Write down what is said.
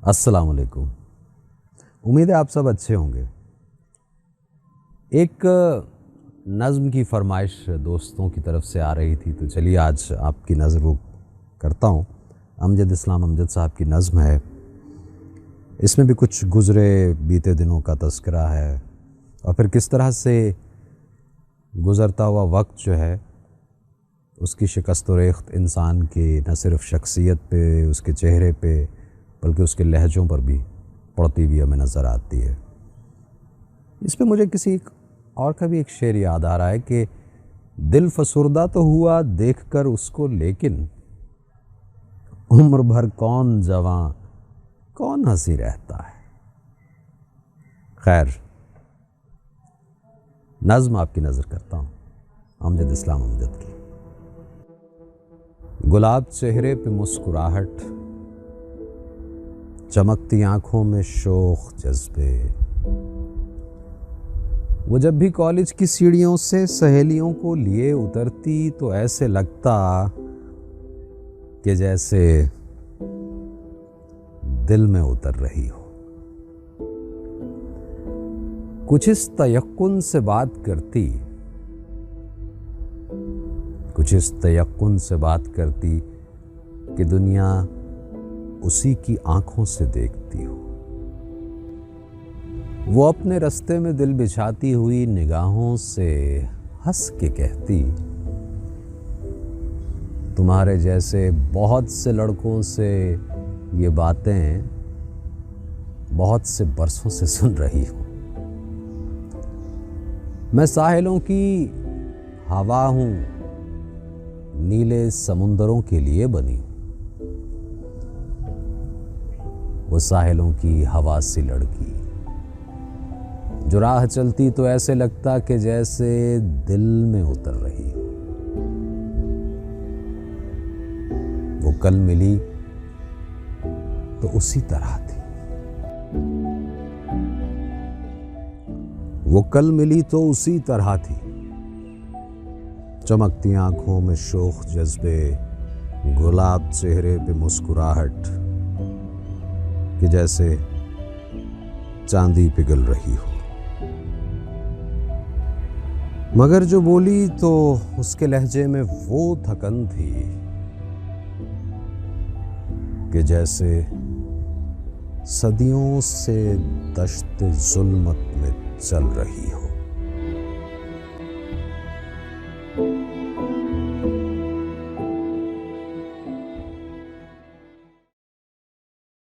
अस्सलाम वालेकुम। उम्मीद है आप सब अच्छे होंगे। एक नज़्म की फरमाइश दोस्तों की तरफ से आ रही थी, तो चलिए आज आपकी नज़र वो करता हूँ। अमजद इस्लाम अमजद साहब की नज़्म है। इसमें भी कुछ गुज़रे बीते दिनों का तज़किरा है और फिर किस तरह से गुज़रता हुआ वक्त जो है उसकी शिकस्त व रेख्त इंसान की न सिर्फ़ शख्सियत पे, उसके चेहरे पे, बल्कि उसके लहजों पर भी पड़ती हुई हमें नज़र आती है। इस पे मुझे किसी और का भी एक शेर याद आ रहा है कि दिल फसुर्दा तो हुआ देखकर उसको, लेकिन उम्र भर कौन जवां कौन हंसी रहता है। खैर, नज़्म आपकी नज़र करता हूँ अमजद इस्लाम अमजद की। गुलाब चेहरे पे मुस्कुराहट, चमकती आंखों में शोख जज्बे। वो जब भी कॉलेज की सीढ़ियों से सहेलियों को लिए उतरती तो ऐसे लगता कि जैसे दिल में उतर रही हो। कुछ इस तयक्कुन से बात करती, कुछ इस तयक्कुन से बात करती कि दुनिया उसी की आंखों से देखती हो। वो अपने रास्ते में दिल बिछाती हुई निगाहों से हंस के कहती, तुम्हारे जैसे बहुत से लड़कों से ये बातें बहुत से बरसों से सुन रही हूं। मैं साहिलों की हवा हूं, नीले समुंदरों के लिए बनी हूं। वो साहिलों की हवा सी लड़की जो राह चलती तो ऐसे लगता कि जैसे दिल में उतर रही हो। वो कल मिली तो उसी तरह थी, वो कल मिली तो उसी तरह थी। चमकती आंखों में शोख जज्बे, गुलाब चेहरे पे मुस्कुराहट कि जैसे चांदी पिघल रही हो। मगर जो बोली तो उसके लहजे में वो थकन थी कि जैसे सदियों से दश्त जुल्मत में चल रही हो।